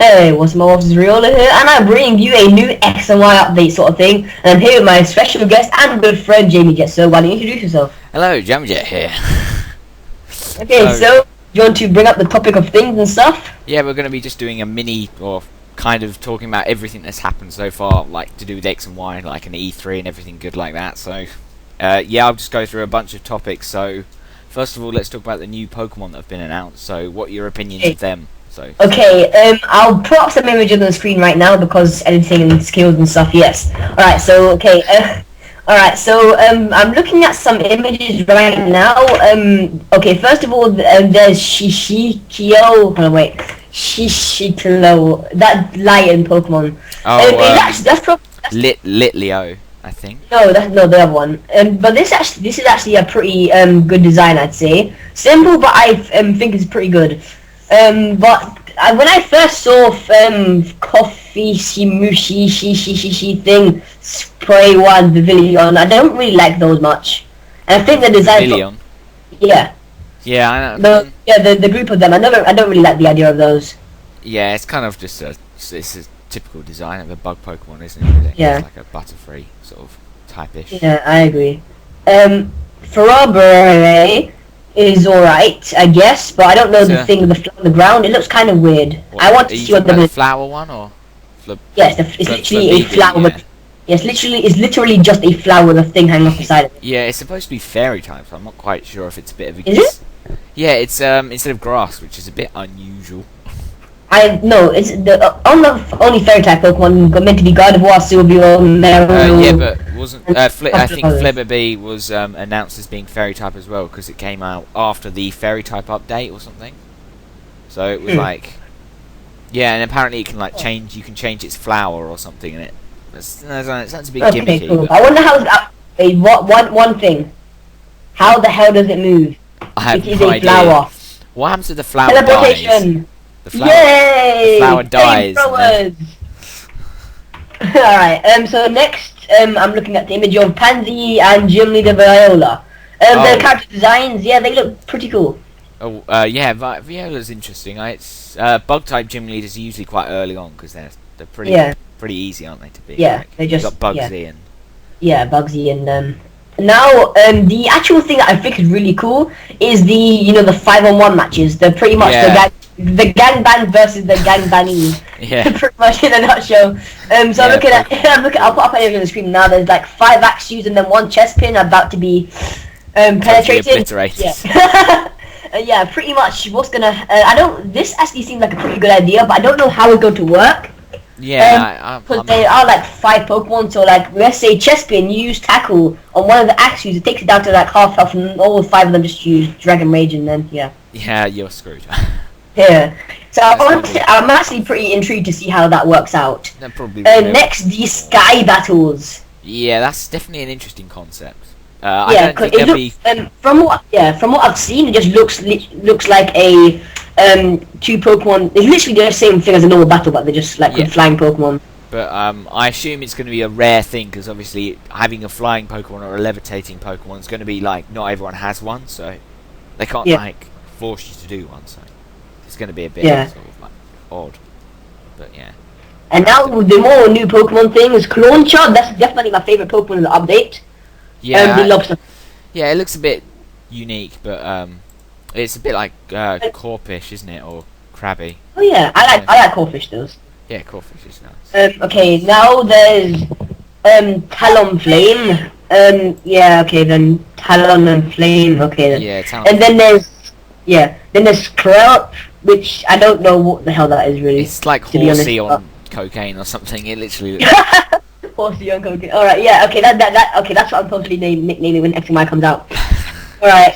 Hey, what's my voice is Riolu here, and I bring you a new X and Y update sort of thing. And I'm here with my special guest and good friend Jamie Jet. So why don't you introduce yourself? Hello, Jamjet here. Okay, so you want to bring up the topic of things and stuff? Yeah, we're going to be just doing a mini, or kind of talking about everything that's happened so far, like to do with X and Y, like an E3 and everything good like that. So, yeah, I'll just go through a bunch of topics. So, first of all, let's talk about the new Pokemon that have been announced. So, what are your opinions of them? So. Okay, I'll put up some images on the screen right now because editing and skills and stuff. Yes. All right. So okay. Alright, so I'm looking at some images right now. Okay, first of all, there's Shishikio. Oh wait, Shishikilo, that lion Pokemon. Oh, that's Litleo, I think. No, that's no the other one. But this is actually a pretty good design, I'd say. Simple, but I think it's pretty good. But when I first saw Coffee Shimushi thing spray one Pavilion, I don't really like those much. And I think the design. Pavilion. Yeah. Yeah, I know. The group of them. I don't really like the idea of those. Yeah, it's kind of just it's a typical design of a bug Pokemon, isn't it? Really? Yeah. It's like a Butterfree sort of type-ish. Yeah, I agree. Ferrabure is alright, I guess, but I don't know the thing with the flower on the ground. It looks kind of weird. What, I want to see what the flower one or. Yes, it's literally a flower. Yeah. Yes, it's literally just a flower with a thing hanging off the side of it. Yeah, it's supposed to be fairy type, so I'm not quite sure if it's a bit of a. Is it? Yeah, it's instead of grass, which is a bit unusual. It's the only fairy type Pokemon meant to be Gardevoir, Sylveon, Meryl. Yeah, but wasn't I think Flibberby was announced as being fairy type as well because it came out after the fairy type update or something. So it was like, yeah, and apparently it can like change. You can change its flower or something, and it sounds a bit gimmicky. Cool. I wonder how one thing. How the hell does it move? I have it is no a idea. Flower. What happens if the flower Teleportation. dies? Yay! The flower dies. Alright, so next, I'm looking at the image of Pansy and Gym Leader Viola. Their character designs, yeah, they look pretty cool. Oh, yeah, Viola's interesting. It's bug-type gym leaders are usually quite early on because they're pretty easy, aren't they, to be? Yeah, like, they just got Bugsy and. Yeah, Bugsy and now the actual thing that I think is really cool is the the 5-on-1 matches. They're pretty much the gang band versus the gang bannies. Yeah. Pretty much in a nutshell. So I'm looking at I'll put up an image on the screen now. There's like 5 axes and then 1 chest pin about to be penetrated. Obliterated. Yeah. Yeah, pretty much what's gonna this actually seems like a pretty good idea, but I don't know how it's going to work. Yeah, because they are like 5 Pokemon, so like let's say Chespin, you use Tackle on one of the axes, it takes it down to like half health, and all 5 of them just use Dragon Rage, and then yeah, you're screwed. Yeah, so I'm actually pretty intrigued to see how that works out. That probably next, the Sky Battles. Yeah, that's definitely an interesting concept. Yeah, because from what I've seen, it just looks like a 2 Pokemon. It's literally the same thing as a normal battle, but they're just like flying Pokemon. But I assume it's going to be a rare thing because obviously having a flying Pokemon or a levitating Pokemon is going to be like not everyone has one, so they can't like force you to do one. So it's going to be a bit sort of like odd. But yeah. And now the more new Pokemon thing is Clauncher. That's definitely my favorite Pokemon in the update. Yeah. The lobster. Yeah, it looks a bit unique, but it's a bit like Corphish, isn't it, or Krabby? Oh yeah, I like Corphish those. Yeah, Corphish is nice. Okay, now there's Talonflame. Yeah, okay then Talon and Flame. Okay then. Yeah, Talon. And then there's Skrelp, which I don't know what the hell that is really. It's like Horsey on cocaine or something. It literally. Horsey on cocaine. All right, yeah, okay, okay, that's what I'm totally nicknaming when X and Y comes out. All right,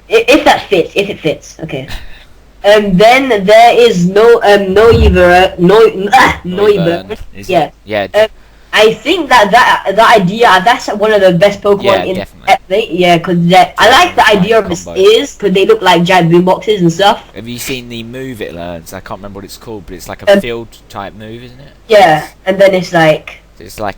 if it fits, okay. Then there is Noivern. Yeah. I think that idea, that's one of the best Pokemon in definitely. Yeah, because I like the idea of this because they look like giant boomboxes and stuff. Have you seen the move it learns? I can't remember what it's called, but it's like a field type move, isn't it? Yeah, and then it's like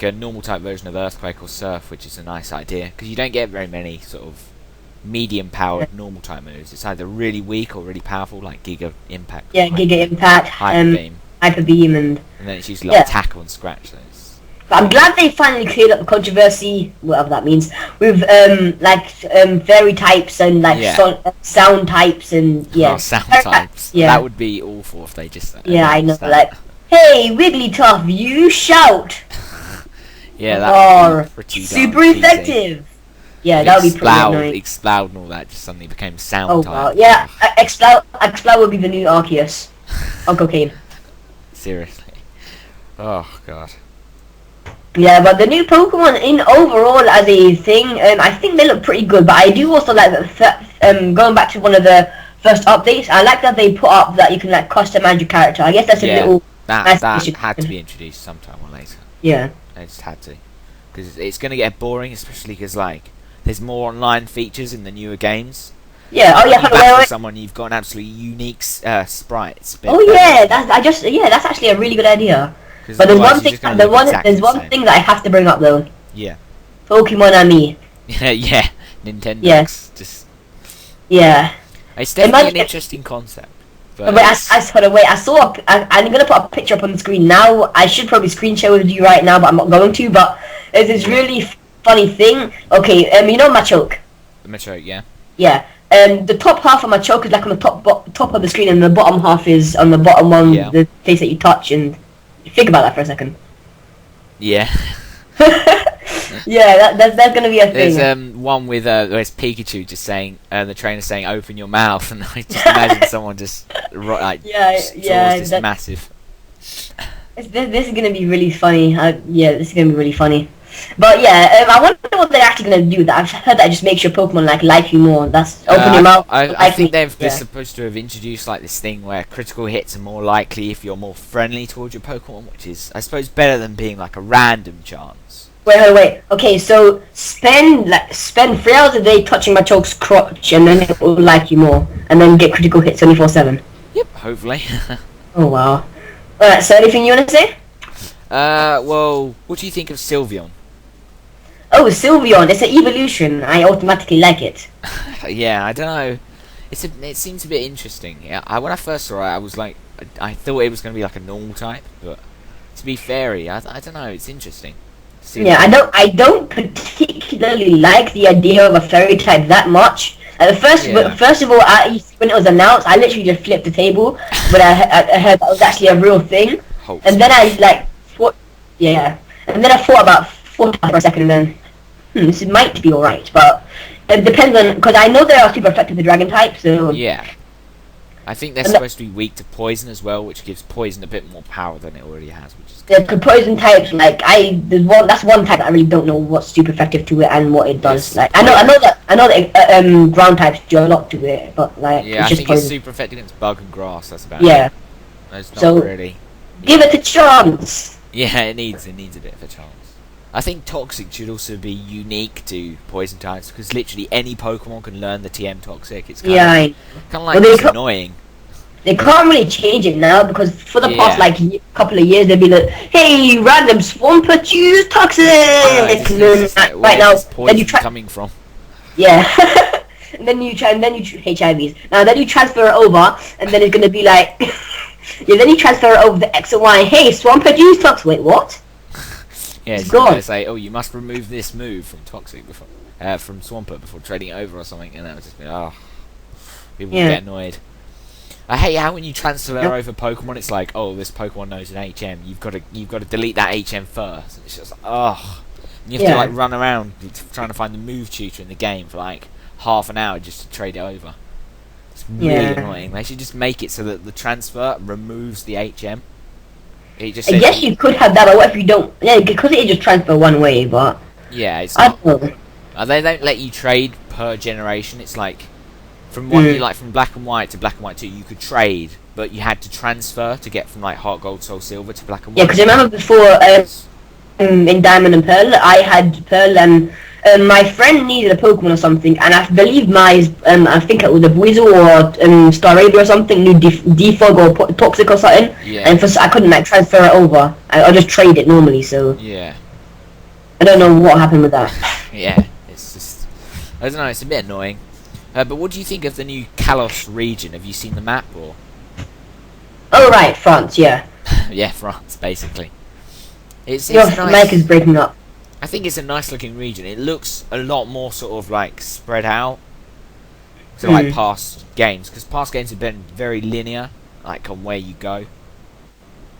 a normal type version of Earthquake or Surf, which is a nice idea because you don't get very many sort of medium powered normal type moves. It's either really weak or really powerful, like Giga Impact. Yeah, Giga Impact. Hyper Beam. Hyper Beam, and then it's usually like tackle and scratch. So but I'm glad they finally cleared up the controversy, whatever that means, with fairy types and sound types and sound types. Yeah, that would be awful if they just. I know. Like, hey, Wigglytuff, you shout. Yeah, that would be pretty super effective. Yeah, that would be pretty annoying. Exploud and all that just suddenly became sound type. Wow. Yeah, Exploud would be the new Arceus on cocaine. Seriously. Oh god. Yeah, but the new Pokemon in overall as a thing, I think they look pretty good. But I do also like that. Going back to one of the first updates, I like that they put up that you can like customize your character. I guess that's a little. That had to be introduced sometime or later. Yeah. They just had to, because it's going to get boring, especially because like there's more online features in the newer games. Yeah. Oh yeah. For someone, you've got an absolutely unique sprites. Oh yeah, that's actually a really good idea. But there's one thing. There's one thing that I have to bring up though. Yeah. Pokemon and me. Yeah. Nintendo. Yes. Just. Yeah. It's definitely an interesting concept. But wait, I saw. I'm gonna put a picture up on the screen now. I should probably screen share with you right now, but I'm not going to. But there's this really funny thing. Okay, you know Machoke. The Machoke, yeah. Yeah. The top half of Machoke is like on the top of the screen, and the bottom half is on the bottom one, the place that you touch. And think about that for a second. Yeah. Yeah, that's gonna be a thing. There's one with there's Pikachu just saying, the trainer saying, "Open your mouth," and I just imagine someone just this massive. This is gonna be really funny. This is gonna be really funny. But yeah, I wonder what they're actually gonna do. That I've heard that just makes your Pokemon like you more. That's open your mouth. I think they're supposed to have introduced like this thing where critical hits are more likely if you're more friendly towards your Pokemon, which is, I suppose, better than being like a random chance. Wait. Okay, so spend 3 hours a day touching Machoke's crotch, and then it will like you more, and then get critical hits 24/7. Yep, hopefully. Oh wow. Alright, so anything you wanna say? Well, what do you think of Sylveon? Oh, Sylveon, it's an evolution. I automatically like it. Yeah, I don't know. It seems a bit interesting. Yeah, when I first saw it, I was like, I thought it was going to be like a normal type, but to be fairy, I don't know. It's interesting. Yeah, I don't particularly like the idea of a fairy type that much. First of all, when it was announced, I literally just flipped the table, but I heard that was actually a real thing. And then I thought about for a second, and then this might be alright, but it depends on, because I know they are super effective with dragon type, so yeah. I think they're supposed to be weak to poison as well, which gives poison a bit more power than it already has, which is good. The poison types, that's one type that I really don't know what's super effective to it and what it does. Like I know that ground types do a lot to it, but like yeah, it's just I think poison. It's super effective against bug and grass. That's about it. It's not so really. Give it a chance. Yeah, it needs a bit of a chance. I think Toxic should also be unique to Poison types, because literally any Pokemon can learn the TM Toxic. It's kind of like annoying. They can't really change it now, because for the past couple of years they'd be like, "Hey, random Swampert, use Toxic!" Right now, then you coming from? Yeah. and then you HIVs. Now then you transfer it over, and then it's gonna be like, then you transfer it over the X and Y. Hey, Swampert, use Toxic. Wait, what? Yeah, it's going to say, "Oh, you must remove this move from Toxic before, from Swampert before trading it over or something," and that would just be, people get annoyed. I hate how when you transfer over Pokemon, it's like, "Oh, this Pokemon knows an HM. You've got to delete that HM first." It's just you have to like run around trying to find the move tutor in the game for like half an hour just to trade it over. It's really annoying. They should just make it so that the transfer removes the HM. I guess you could have that, but what if you don't? Yeah, because it just transfer one way, but yeah, it's not. They don't let you trade per generation. It's like from from Black and White to Black and White 2, you could trade, but you had to transfer to get from like Heart Gold, Soul Silver to Black and White. Yeah, because I remember before in Diamond and Pearl, I had Pearl and my friend needed a Pokemon or something, and I believe I think it was a Weasel or Staravia or something, new Defog or Toxic or something, and I couldn't like transfer it over. I just trade it normally, so yeah. I don't know what happened with that. Yeah, it's just, I don't know, it's a bit annoying. But what do you think of the new Kalos region? Have you seen the map or? Oh right, France, yeah. Yeah, France, basically. It's Your nice. mic is breaking up. I think it's a nice looking region. It looks a lot more sort of like spread out to like past games, because past games have been very linear, like on where you go.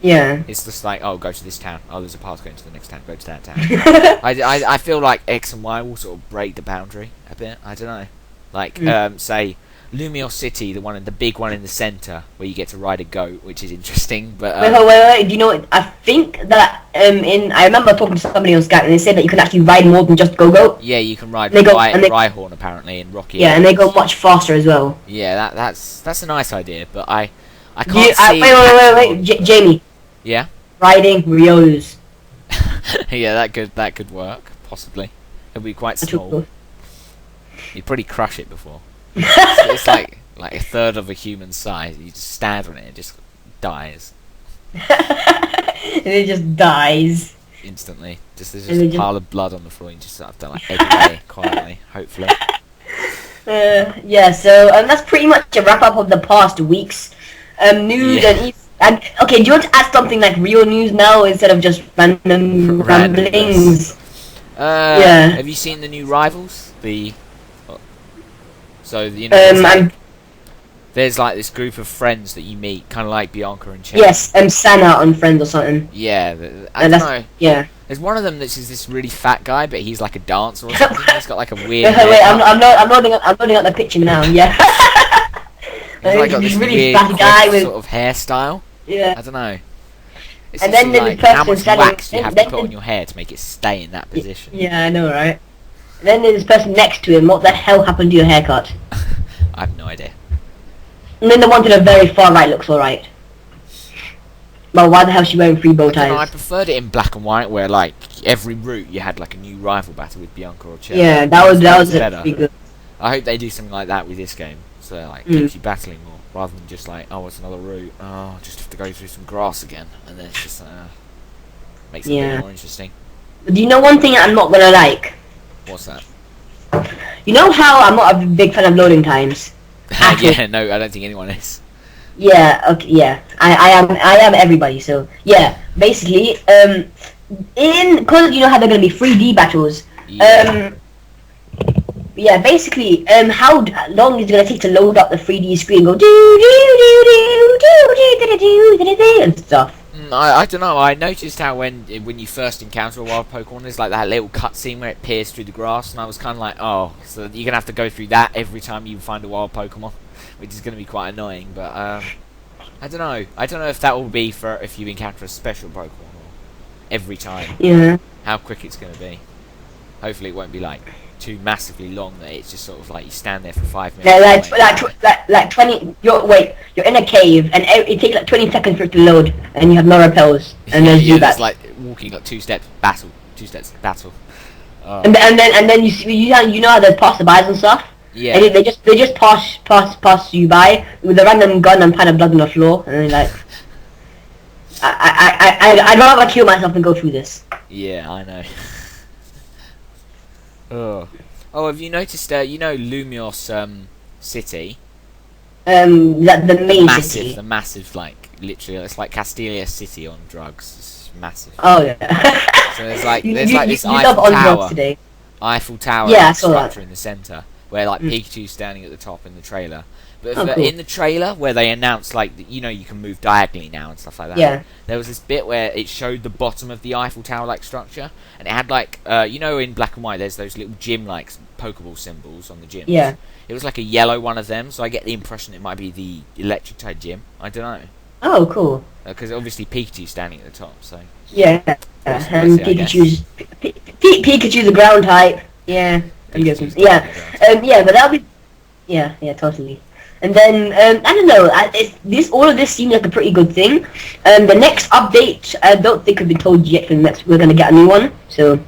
Yeah. It's just like, oh, go to this town. Oh, there's a path going to the next town. Go to that town. I feel like X and Y will sort of break the boundary a bit. I don't know. Like, say, Lumiere City, the big one in the centre, where you get to ride a goat, which is interesting. But wait. Do you know what? I think that I remember talking to somebody on Skype, and they said that you can actually ride more than just go. Yeah, you can ride Rhyhorn apparently in Rocky. Yeah, and they go much faster as well. Yeah, that's a nice idea, but I can't see. Wait, Jamie. Yeah. Riding Riolus. Yeah, that could work possibly. It'll be quite small. Cool. You'd probably crush it before. It's like a third of a human size. You just stand on it, it just dies. And it just dies instantly. There's just a pile of blood on the floor. You just have to like edit away quietly, hopefully. Yeah. So that's pretty much a wrap up of the past week's news and okay. Do you want to add something like real news now instead of just random ramblings? Yeah. Have you seen the new Rivals? So you know, there's like this group of friends that you meet, kind of like Bianca and Chen. Yes, Sana on Friends or something. Yeah, I don't know. Yeah. There's one of them that's this really fat guy, but he's like a dancer or something. He's got like a weird. Wait, I'm loading up the picture now. Yeah. He's like got this really weird fat guy with sort of hairstyle. Yeah. I don't know. It's and then like, the how much wax do you have to put on your hair to make it stay in that position? Yeah, I know, right? And then there's this person next to him. What the hell happened to your haircut? I have no idea. And then the one to the very far right looks alright. But why the hell is she wearing 3 bow ties? I preferred it in black and white, where like every route you had like a new rival battle with Bianca or Chen. Yeah, that was better. Pretty good. I hope they do something like that with this game, so it like keeps you battling more, rather than just like, oh, it's another route. Oh, just have to go through some grass again, and then it's just makes it a bit more interesting. But do you know one thing I'm not gonna like? What's that? You know how I'm not a big fan of loading times. Yeah, no, I don't think anyone is. Yeah, okay, yeah. I am everybody, so yeah. Basically, because you know how they're gonna be 3D battles. Yeah, basically, how long is it gonna take to load up the 3D screen? Go do and stuff. I don't know. I noticed how when you first encounter a wild Pokemon, there's like that little cutscene where it peers through the grass, and I was kind of like, oh, so you're gonna have to go through that every time you find a wild Pokemon, which is gonna be quite annoying. But I don't know. I don't know if that will be for if you encounter a special Pokemon or every time. Yeah. How quick it's gonna be. Hopefully, it won't be like too massively long that it's just sort of like you stand there for 5 minutes. Yeah, like 20. You're in a cave, and it takes like 20 seconds for it to load, and you have no repels, and then you it's like walking like 2 steps battle. And then you know how they pass the buys and stuff. Yeah. And they just pass you by with a random gun and pile of blood on the floor, and then like, I'd rather kill myself than go through this. Yeah, I know. Oh, have you noticed? You know, Lumios City. The main city. The massive, like literally, it's like Castelia City on drugs. It's massive. Oh yeah. So there's like this Eiffel Tower structure in the center where like Pikachu's standing at the top in the trailer. But in the trailer where they announced like you know you can move diagonally now and stuff like that. Yeah. There was this bit where it showed the bottom of the Eiffel Tower like structure, and it had like you know in black and white there's those little gym like Pokeball symbols on the gyms. Yeah. It was like a yellow one of them, so I get the impression it might be the electric type gym. I don't know. Oh, cool. Because obviously Pikachu's standing at the top, so. Yeah. And Pikachu's the ground type. Yeah. Yeah. But that'll be. Yeah. Totally. And then I don't know. All of this seems like a pretty good thing. The next update, I don't think we've been told yet. For the next, we're gonna get a new one. So.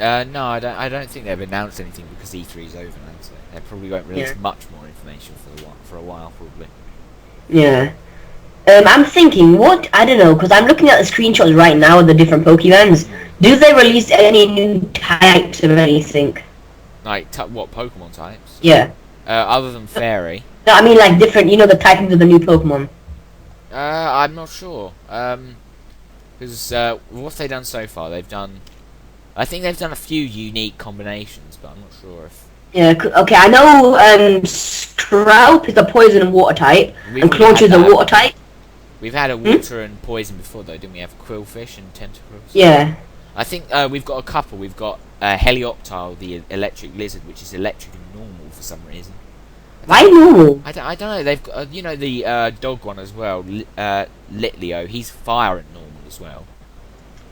No, I don't think they've announced anything because E3's over now. So they probably won't release much more information for a while, probably. Yeah. I'm thinking, I don't know, because I'm looking at the screenshots right now of the different Pokemons. Do they release any new types of anything? Like, what, Pokemon types? Yeah. Other than Fairy? No, I mean like different, the typings of the new Pokemon. I'm not sure. Because what have they done so far? I think they've done a few unique combinations, but I'm not sure if... Yeah, okay, I know Scrap is a poison and water type, and Claunch is a water type. We've had a water and poison before, though, didn't we? Have Quillfish and Tentacles. Yeah. I think we've got a couple. We've got Helioptile, the electric lizard, which is electric and normal for some reason. Why normal? I don't know. They've got, you know, the dog one as well, Litleo. He's fire and normal as well.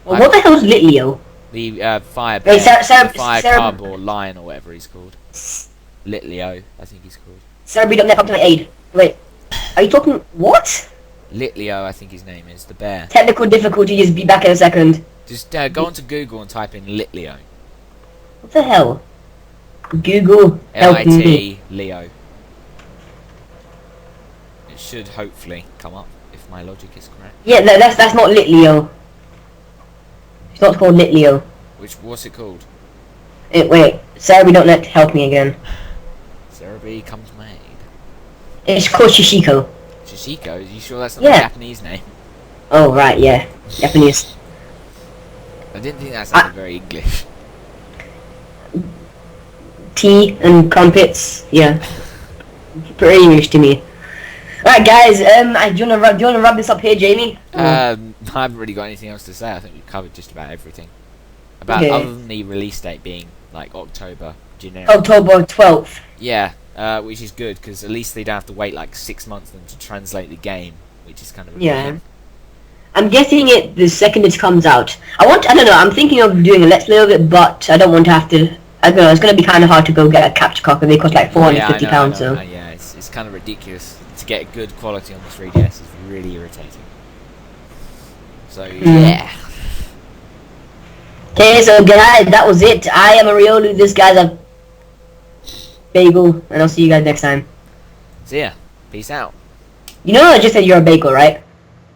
Well, what the hell's Litleo? The fire bear, the fire cub or lion or whatever he's called. Litleo, I think he's called. Cerebri.net up to my aid. Wait, are you talking what? Litleo, I think his name is, the bear. Technical difficulty, just be back in a second. Just go onto Google and type in Litleo. What the hell? Google, help me. Leo. It should hopefully come up if my logic is correct. Yeah, no, that's not Litleo. It's not called Litleo. What's it called? Wait, Cerebri.net, help me again. Cerebri comes to my aid. It's called Shishiko. Shishiko? Are you sure that's not a Japanese name? Oh, right, yeah. Japanese. I didn't think that sounded very English. Tea and crumpets, yeah. Pretty English to me. Alright guys, do you wanna wrap this up here, Jamie? I haven't really got anything else to say. I think we've covered just about everything. Other than the release date being like October generic. October 12th. Yeah, which is good because at least they don't have to wait like 6 months for them to translate the game, which is kind of yeah. I'm getting it the second it comes out. I don't know, I'm thinking of doing a let's play of it, but I don't want to have to. I don't know, it's going to be kind of hard to go get a capture card because they cost like £450. So yeah, it's kind of ridiculous to get good quality on the 3DS. It's really irritating. So yeah. Okay, so guys, that was it. I am a Riolu. This guy's a bagel, and I'll see you guys next time. See ya. Peace out. You know I just said you're a bagel, right?